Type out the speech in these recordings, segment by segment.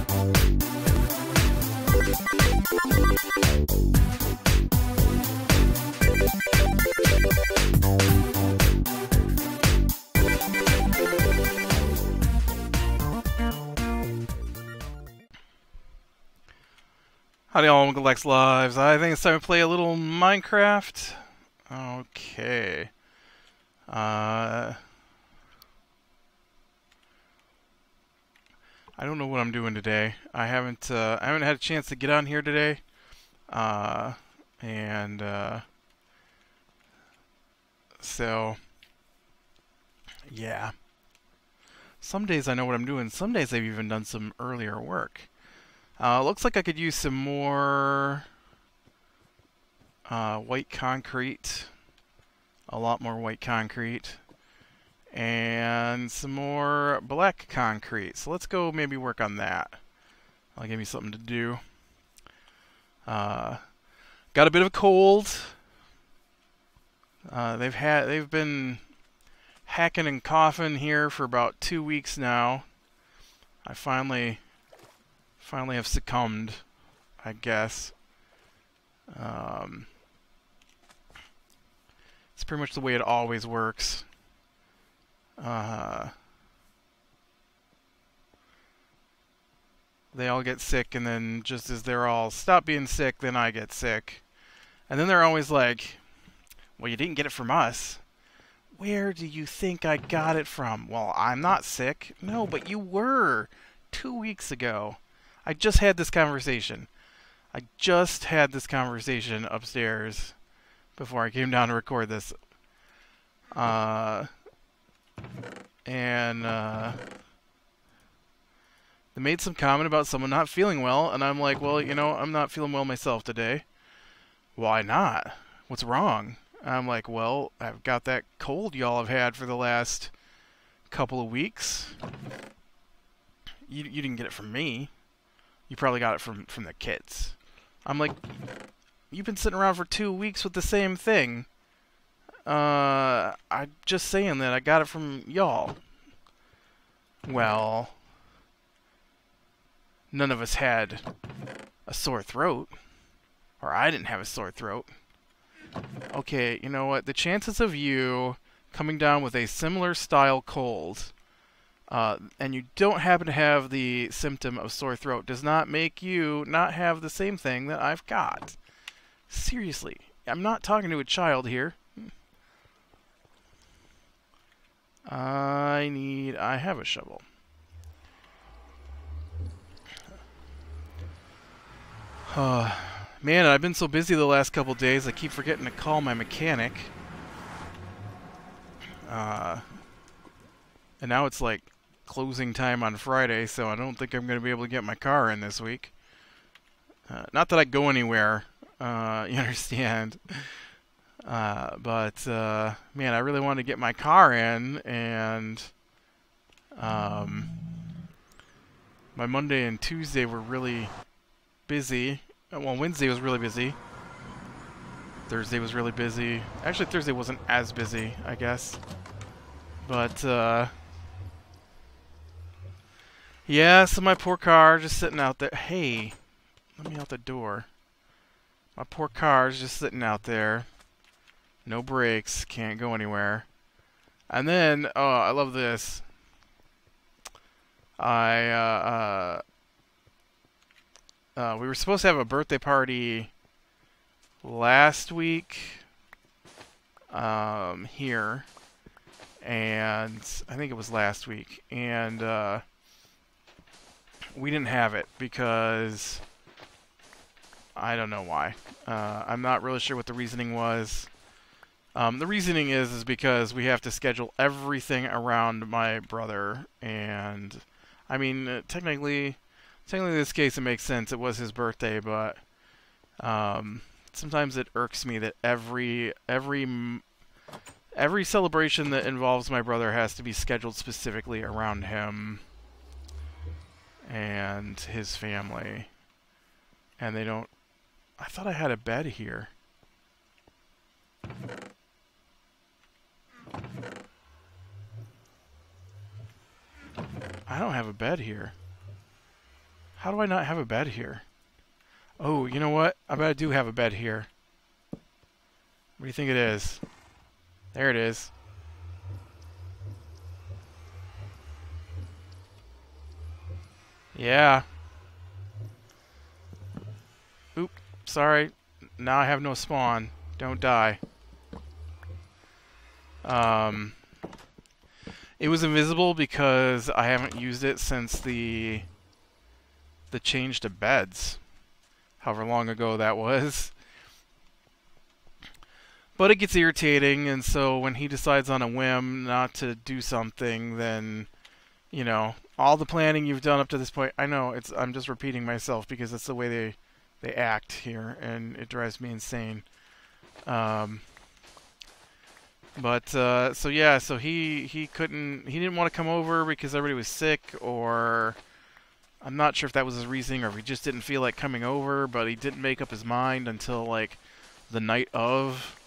Howdy all, welcome to Lex Lives. I think it's time to play a little Minecraft. Okay. I don't know what I'm doing today. I haven't had a chance to get on here today. So yeah. Some days I know what I'm doing. Some days I've even done some earlier work. Looks like I could use some more white concrete, a lot more white concrete, and some more black concrete. So let's go maybe work on that. That'll give me something to do. Got a bit of a cold. They've been hacking and coughing here for about 2 weeks now. I finally have succumbed, I guess. It's pretty much the way it always works. They all get sick, and then just as they're all stop being sick, then I get sick. And then they're always like, well, you didn't get it from us. Where do you think I got it from? Well, I'm not sick. No, but you were 2 weeks ago. I just had this conversation. I just had this conversation upstairs before I came down to record this. They made some comment about someone not feeling well, and I'm like, well, you know, I'm not feeling well myself today. Why not? What's wrong? I'm like, well, I've got that cold y'all have had for the last couple of weeks. You didn't get it from me. You probably got it from the kids. I'm like, you've been sitting around for 2 weeks with the same thing. I'm just saying that I got it from y'all. Well, none of us had a sore throat. Or I didn't have a sore throat. Okay, you know what? The chances of you coming down with a similar style cold, and you don't happen to have the symptom of sore throat, does not make you not have the same thing that I've got. Seriously, I'm not talking to a child here. I have a shovel. Man, I've been so busy the last couple days, I keep forgetting to call my mechanic. And now it's like closing time on Friday, so I don't think I'm going to be able to get my car in this week. Not that I go anywhere, you understand. But man, I really wanted to get my car in, and my Monday and Tuesday were really busy. Well, Wednesday was really busy. Thursday was really busy. Actually, Thursday wasn't as busy, I guess. But, yeah, so my poor car just sitting out there. Hey, let me out the door. My poor car is just sitting out there. No brakes, can't go anywhere. And then, oh, I love this. We were supposed to have a birthday party last week here, and I think it was last week, and we didn't have it because I don't know why. I'm not really sure what the reasoning was. The reasoning is because we have to schedule everything around my brother, and I mean, technically in this case it makes sense. It was his birthday, but sometimes it irks me that every celebration that involves my brother has to be scheduled specifically around him and his family. And they don't... I thought I had a bed here. I don't have a bed here. How do I not have a bed here? Oh, you know what? I bet I do have a bed here. What do you think it is? There it is. Yeah. Oop. Sorry. Now I have no spawn. Don't die. It was invisible because I haven't used it since the change to beds. However long ago that was. But it gets irritating, and so when he decides on a whim not to do something, then, you know, all the planning you've done up to this point, I know, I'm just repeating myself because that's the way they act here, and it drives me insane. So yeah, so he didn't want to come over because everybody was sick, or I'm not sure if that was his reasoning, or if he just didn't feel like coming over, but he didn't make up his mind until, like, the night of,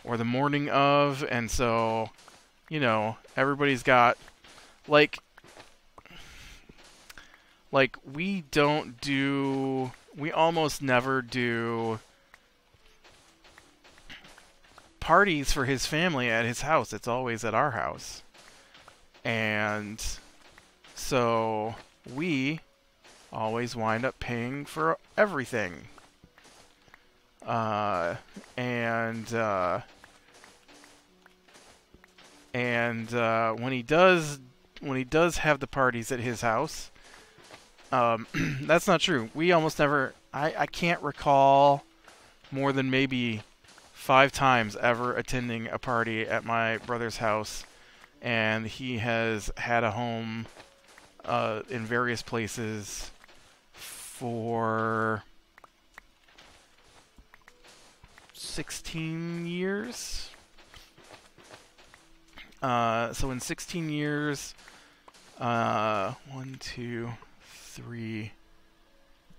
or the morning of, and so, you know, everybody's got, like we almost never do parties for his family at his house. It's always at our house. And so we always wind up paying for everything. When he does have the parties at his house, that's not true. We almost never. I can't recall more than maybe 5 times ever attending a party at my brother's house, and he has had a home in various places for 16 years. So in 16 years, 1, 2, 3,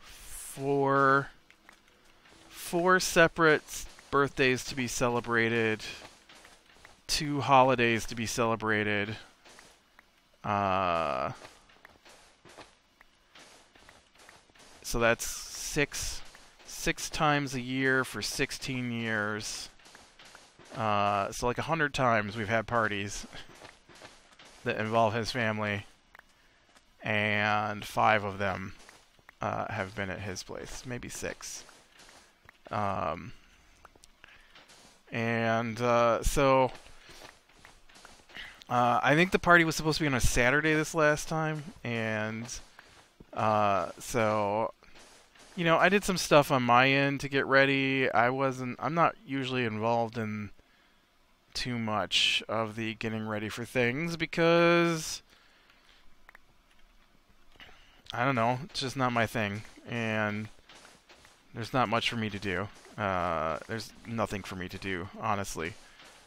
4 separate birthdays to be celebrated, 2 holidays to be celebrated, so that's 6 times a year for 16 years. So like 100 times we've had parties that involve his family, and 5 of them have been at his place, maybe 6. So I think the party was supposed to be on a Saturday this last time, and so, you know, I did some stuff on my end to get ready. I'm not usually involved in too much of the getting ready for things because, I don't know, it's just not my thing, and there's not much for me to do. There's nothing for me to do, honestly.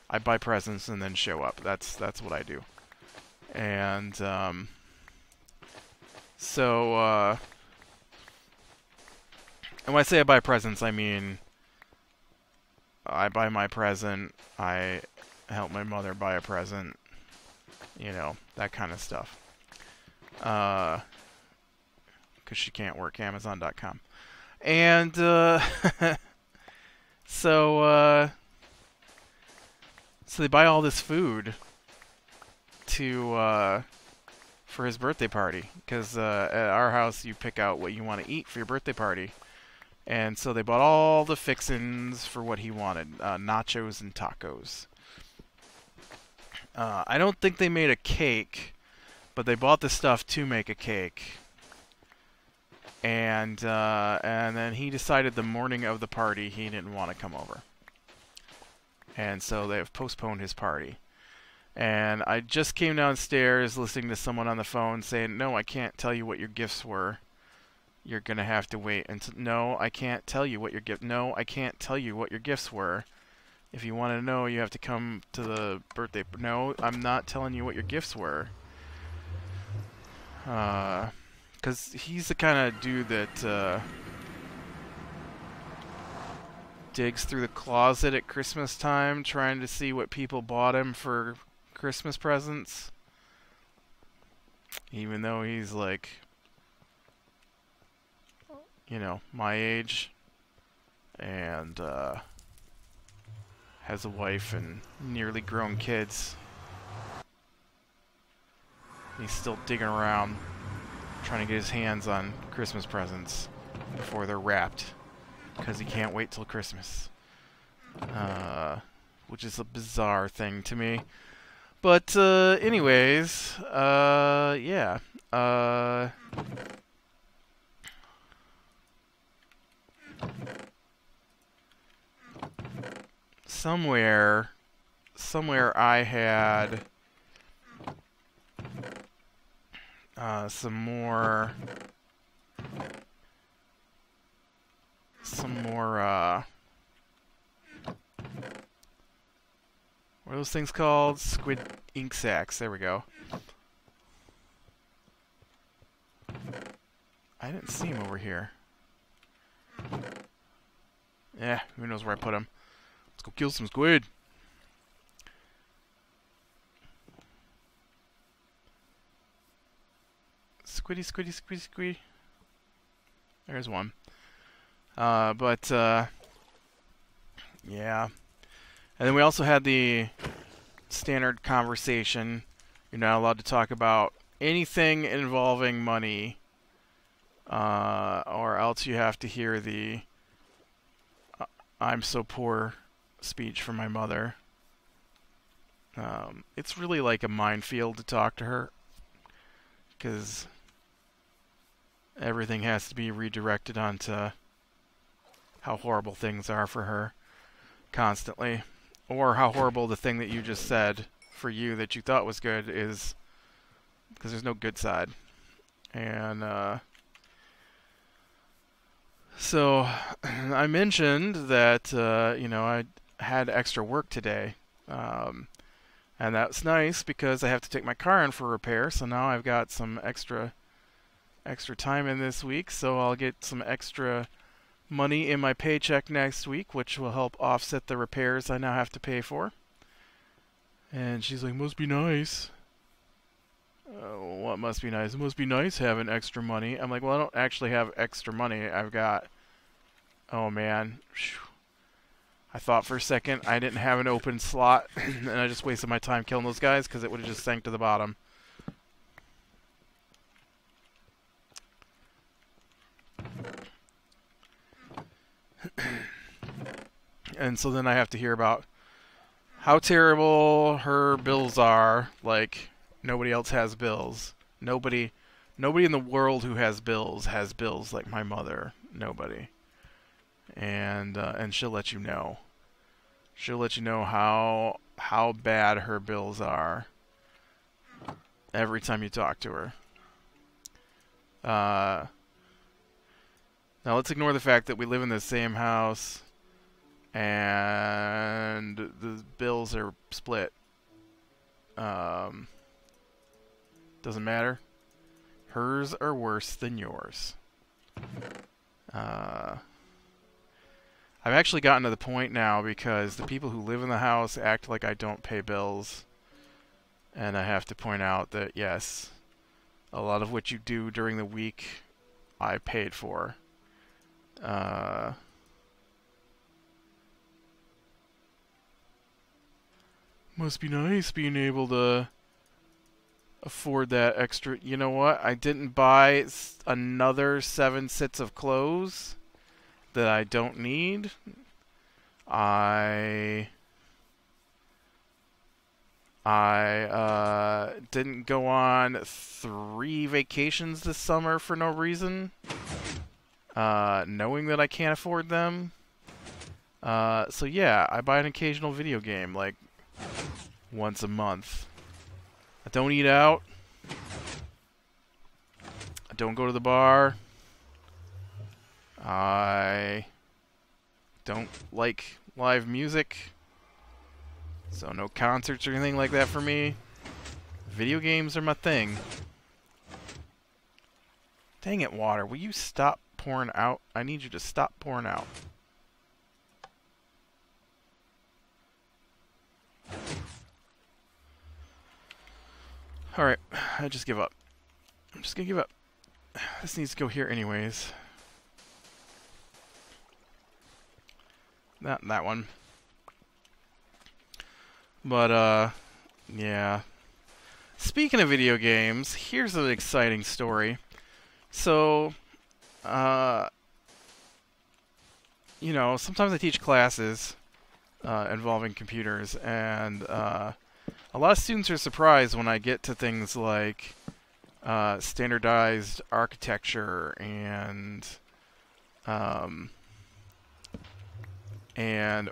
I buy presents and then show up. That's what I do. And and when I say I buy presents, I mean I buy my present, I help my mother buy a present, you know, that kind of stuff. Because she can't work, Amazon.com. And so they buy all this food for his birthday party, because at our house you pick out what you want to eat for your birthday party. And so they bought all the fixins for what he wanted, nachos and tacos. I don't think they made a cake, but they bought the stuff to make a cake. And then he decided the morning of the party he didn't want to come over. And so they have postponed his party. And I just came downstairs listening to someone on the phone saying, "No, I can't tell you what your gifts were. You're going to have to wait until..." "No, I can't tell you what your gift..." "No, I can't tell you what your gifts were. If you want to know, you have to come to the birthday..." "No, I'm not telling you what your gifts were." Because he's the kind of dude that digs through the closet at Christmas time trying to see what people bought him for Christmas presents. Even though he's like you know, my age, and has a wife and nearly grown kids. He's still digging around, trying to get his hands on Christmas presents before they're wrapped, because he can't wait till Christmas. Which is a bizarre thing to me. But, anyways, yeah. Somewhere I had some more what are those things called? Squid ink sacs. There we go. I didn't see him over here. Yeah, who knows where I put him. Let's go kill some squid. Squiddy, squiddy, squiddy, squiddy. There's one. Yeah. And then we also had the standard conversation. You're not allowed to talk about anything involving money, or else you have to hear the I'm so poor speech from my mother. It's really like a minefield to talk to her, because everything has to be redirected onto how horrible things are for her constantly, or how horrible the thing that you just said for you that you thought was good is, because there's no good side. And so I mentioned that you know, I had extra work today, and that's nice because I have to take my car in for repair. So now I've got some extra time in this week, so I'll get some extra money in my paycheck next week, which will help offset the repairs I now have to pay for. And she's like, must be nice. What must be nice? It must be nice having extra money. I'm like, well, I don't actually have extra money. I've got, oh man, I thought for a second I didn't have an open slot, and I just wasted my time killing those guys because it would have just sank to the bottom. And so then I have to hear about how terrible her bills are. Like, nobody else has bills. Nobody in the world who has bills like my mother. Nobody. And she'll let you know. She'll let you know how bad her bills are every time you talk to her. Now let's ignore the fact that we live in the same house and the bills are split. Doesn't matter. Hers are worse than yours. I've actually gotten to the point now, because the people who live in the house act like I don't pay bills. And I have to point out that, yes, a lot of what you do during the week, I paid for. Must be nice being able to afford that extra. You know what? I didn't buy another 7 sets of clothes that I don't need. I didn't go on 3 vacations this summer for no reason, knowing that I can't afford them. So yeah, I buy an occasional video game, like once a month. I don't eat out. I don't go to the bar. I don't like live music, so no concerts or anything like that for me. Video games are my thing. Dang it, water. Will you stop pouring out? I need you to stop pouring out. Alright, I just give up. I'm just gonna give up. This needs to go here anyways. Not that one. But, yeah. Speaking of video games, here's an exciting story. So, you know, sometimes I teach classes involving computers, and a lot of students are surprised when I get to things like standardized architecture and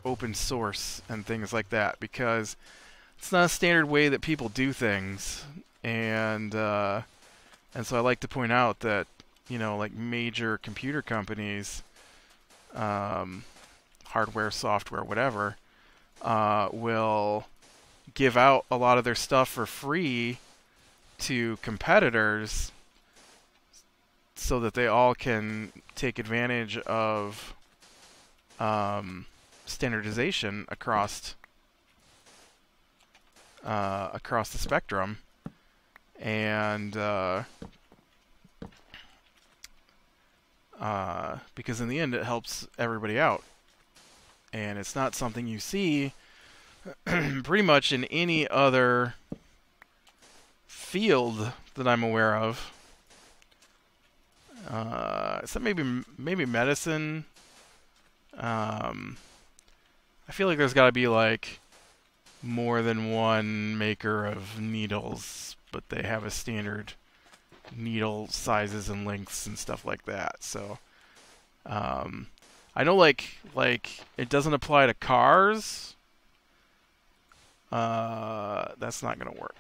open source and things like that, because it's not a standard way that people do things, and so I like to point out that, you know, like major computer companies, hardware, software, whatever, will give out a lot of their stuff for free to competitors so that they all can take advantage of standardization across the spectrum, and because in the end it helps everybody out, and it's not something you see pretty much in any other field that I'm aware of. So maybe medicine. I feel like there's got to be like more than one maker of needles, but they have a standard needle sizes and lengths and stuff like that. So I know like it doesn't apply to cars. That's not gonna work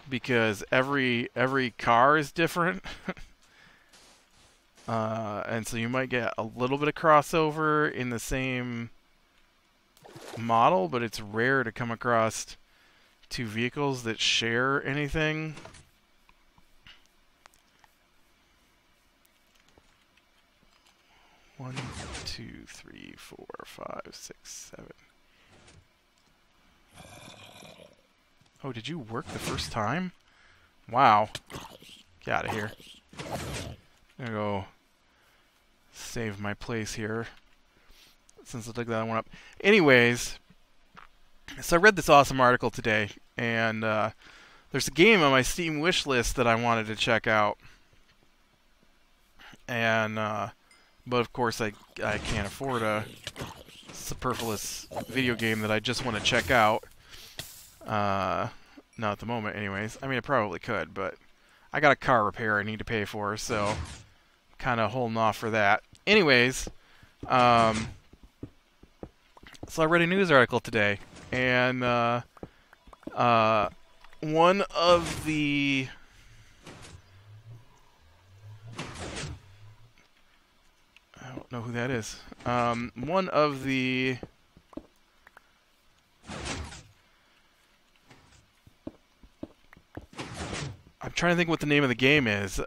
because every car is different. And so you might get a little bit of crossover in the same model, but it's rare to come across two vehicles that share anything. One, two, three, four, five, six, seven. Oh, did you work the first time? Wow. Get out of here. I'm gonna go save my place here, since I took that one up. Anyways, so I read this awesome article today, and there's a game on my Steam wish list that I wanted to check out. And, but of course I can't afford a superfluous video game that I just want to check out. Not at the moment, anyways. I mean, I probably could, but I got a car repair I need to pay for, so kind of holding off for that. Anyways, so I read a news article today, and one of the I don't know who that is. One of the I'm trying to think what the name of the game is.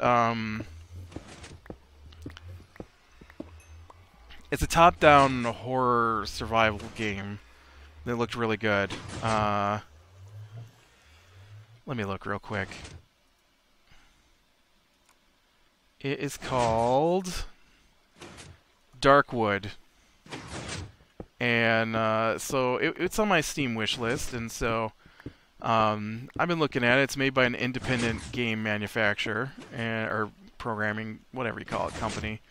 It's a top-down horror survival game that looked really good. Let me look real quick. It is called Darkwood. And so it's on my Steam wish list, and so I've been looking at it. It's made by an independent game manufacturer, or programming, whatever you call it, company.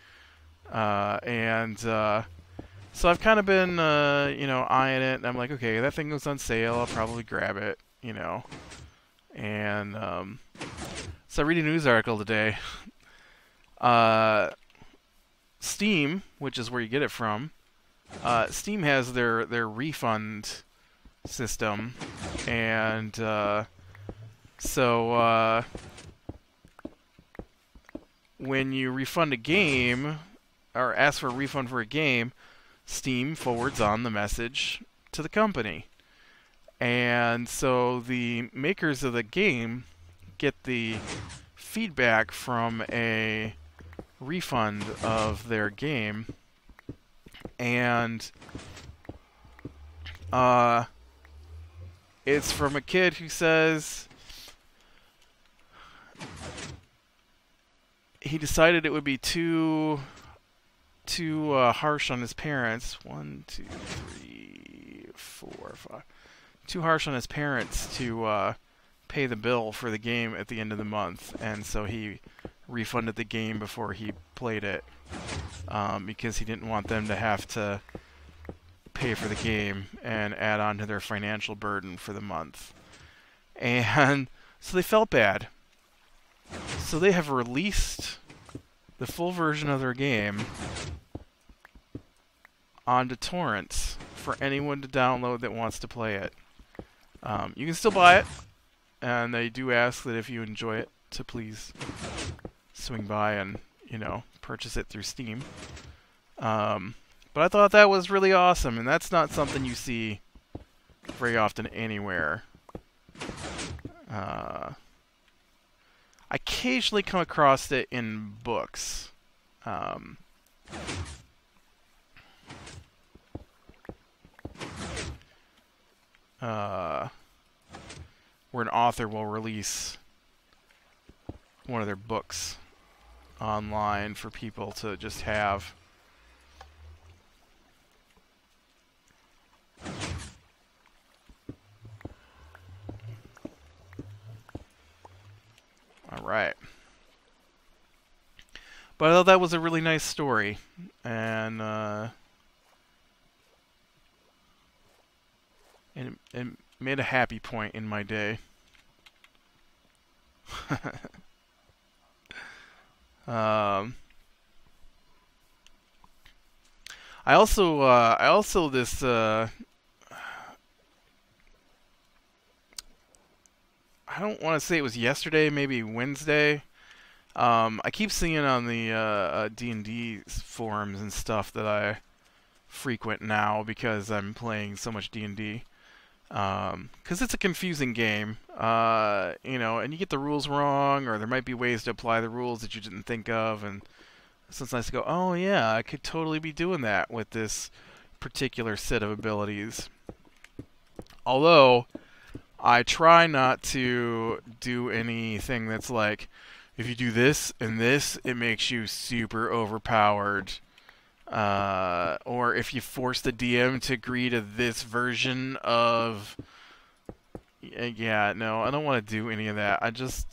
So I've kind of been, you know, eyeing it, and I'm like, okay, that thing goes on sale, I'll probably grab it, you know. And so I read a news article today. Steam, which is where you get it from, Steam has their refund system, and so when you refund a game or ask for a refund for a game, Steam forwards on the message to the company. And so the makers of the game get the feedback from a refund of their game, and it's from a kid who says he decided it would be too too harsh on his parents. 1, 2, 3, 4, 5. Too harsh on his parents to pay the bill for the game at the end of the month, and so he refunded the game before he played it, because he didn't want them to have to pay for the game and add on to their financial burden for the month. And so they felt bad. So they have released the full version of their game onto torrents for anyone to download that wants to play it. You can still buy it, and they do ask that if you enjoy it to please swing by and, you know, purchase it through Steam. But I thought that was really awesome, and that's not something you see very often anywhere. I occasionally come across it in books. Where an author will release one of their books online for people to just have. Alright. But I thought that was a really nice story, and it made a happy point in my day. I also this I don't want to say it was yesterday, maybe Wednesday. I keep seeing on the D&D forums and stuff that I frequent now because I'm playing so much D&D. Because it's a confusing game, you know, and you get the rules wrong, or there might be ways to apply the rules that you didn't think of, and so it's nice to go, oh yeah, I could totally be doing that with this particular set of abilities. Although, I try not to do anything that's like, if you do this and this, it makes you super overpowered. Or if you force the DM to agree to this version of... Yeah, no, I don't want to do any of that. I just,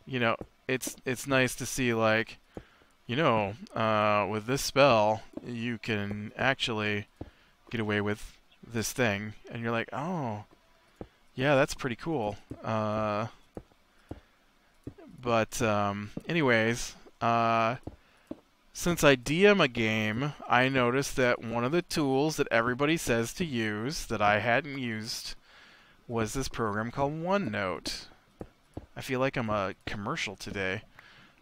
you know, it's nice to see, like, you know, with this spell, you can actually get away with this thing. And you're like, oh, yeah, that's pretty cool. But anyways, since I DM a game, I noticed that one of the tools that everybody says to use that I hadn't used was this program called OneNote. I feel like I'm a commercial today.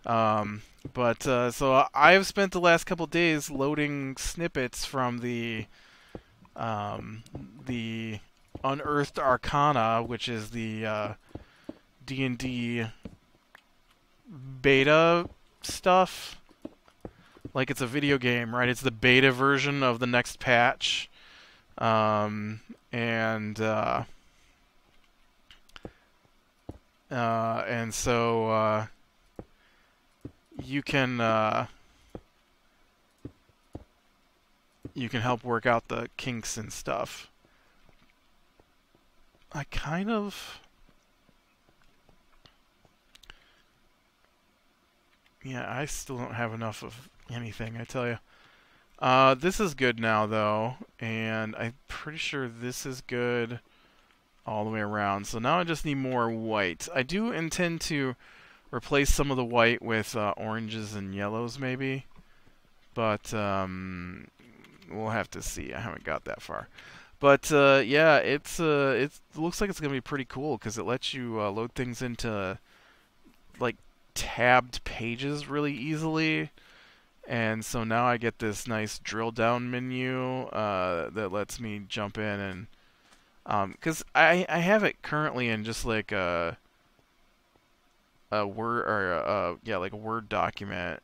So I've spent the last couple days loading snippets from the Unearthed Arcana, which is the D&D beta stuff. Like it's a video game, right? It's the beta version of the next patch. And so you can help work out the kinks and stuff. I kind of... Yeah, I still don't have enough of anything, I tell you. This is good now, though, and I'm pretty sure this is good all the way around. So now I just need more white. I do intend to replace some of the white with oranges and yellows, maybe. But we'll have to see. I haven't got that far. But yeah, it looks like it's gonna be pretty cool because it lets you load things into like tabbed pages really easily. And so now I get this nice drill down menu that lets me jump in and because I have it currently in just like a Word or like a Word document.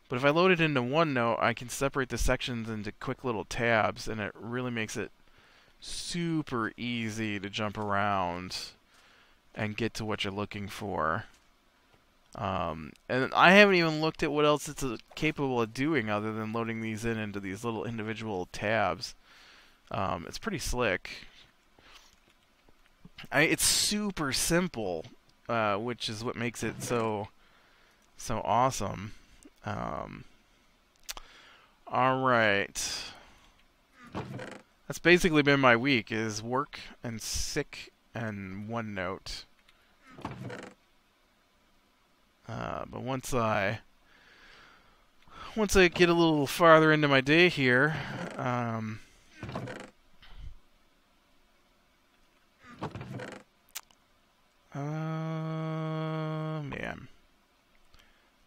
But if I load it into OneNote, I can separate the sections into quick little tabs, and it really makes it super easy to jump around and get to what you're looking for. And I haven't even looked at what else it's capable of doing other than loading these into these little individual tabs. It's pretty slick. It's super simple, which is what makes it so awesome. All right. That's basically been my week, is work and sick and OneNote. But once I get a little farther into my day here, man,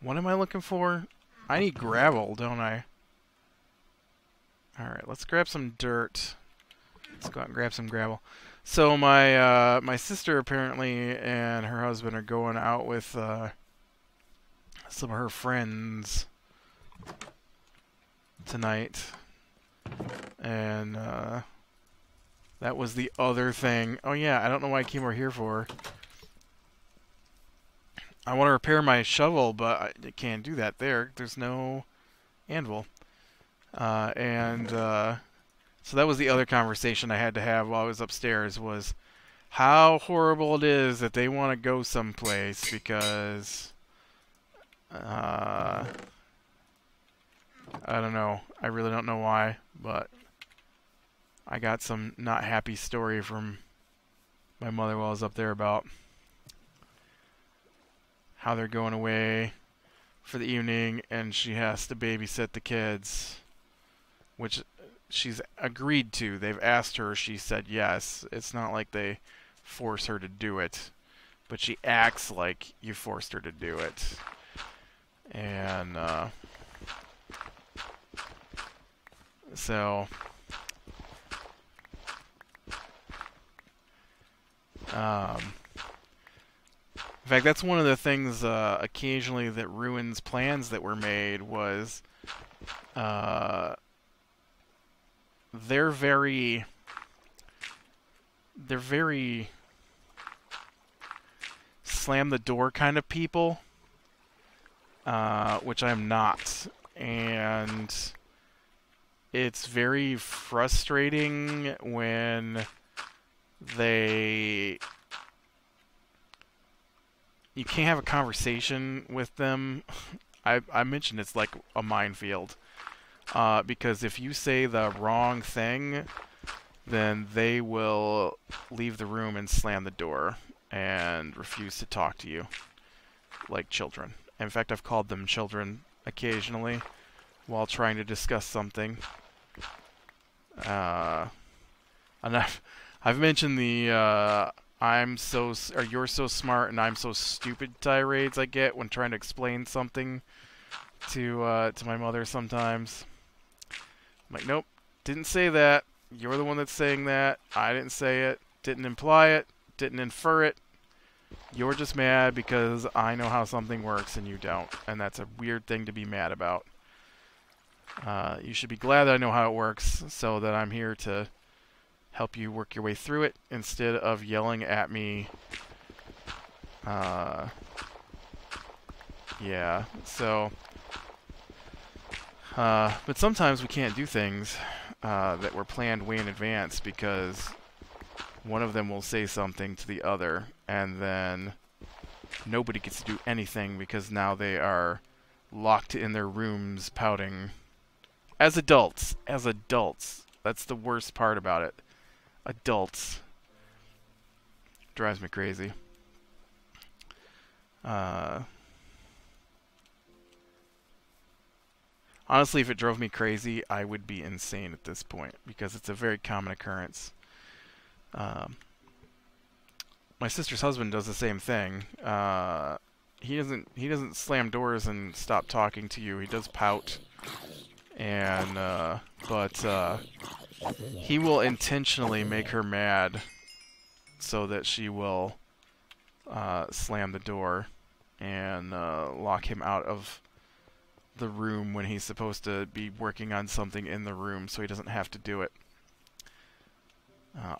what am I looking for? I need gravel, don't I? All right, let's grab some dirt. Let's go out and grab some gravel. So my sister apparently and her husband are going out with some of her friends tonight, and that was the other thing. Oh yeah, I don't know why I came over here for. I want to repair my shovel, but I can't do that there. There's no anvil. So that was the other conversation I had to have while I was upstairs, was how horrible it is that they want to go someplace because I don't know. I really don't know why, but I got some not happy story from my mother while I was up there about how they're going away for the evening and she has to babysit the kids, which she's agreed to. They've asked her, she said yes. It's not like they force her to do it, but she acts like you forced her to do it. And so in fact, that's one of the things occasionally that ruins plans that were made, was they're very slam the door kind of people, which I'm not, and it's very frustrating when you can't have a conversation with them. I mentioned it's like a minefield. Because if you say the wrong thing, then they will leave the room and slam the door and refuse to talk to you like children. In fact, I've called them children occasionally while trying to discuss something. And I've mentioned the or you're so smart and I'm so stupid tirades I get when trying to explain something to my mother sometimes. I'm like, nope, didn't say that. You're the one that's saying that. I didn't say it. Didn't imply it. Didn't infer it. You're just mad because I know how something works and you don't. And that's a weird thing to be mad about. You should be glad that I know how it works so that I'm here to help you work your way through it instead of yelling at me. Yeah, so... but sometimes we can't do things that were planned way in advance because one of them will say something to the other, and then nobody gets to do anything because now they are locked in their rooms pouting. As adults. That's the worst part about it. Adults. Drives me crazy. Honestly, if it drove me crazy, I would be insane at this point because it's a very common occurrence. My sister's husband does the same thing. He doesn't slam doors and stop talking to you. He does pout, and but he will intentionally make her mad so that she will slam the door and lock him out of the room when he's supposed to be working on something in the room so he doesn't have to do it.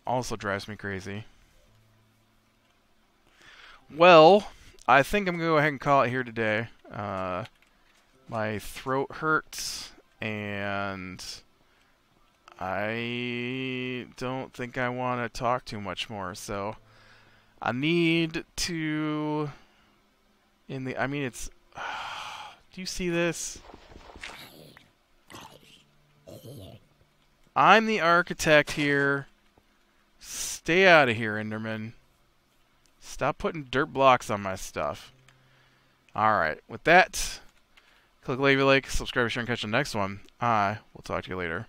Also drives me crazy. Well, I think I'm going to go ahead and call it here today. My throat hurts, and I don't think I want to talk too much more, so I need to... I mean, it's... do you see this? I'm the architect here. Stay out of here, Enderman. Stop putting dirt blocks on my stuff. Alright, with that, click like, subscribe, share, and catch the next one. I will talk to you later.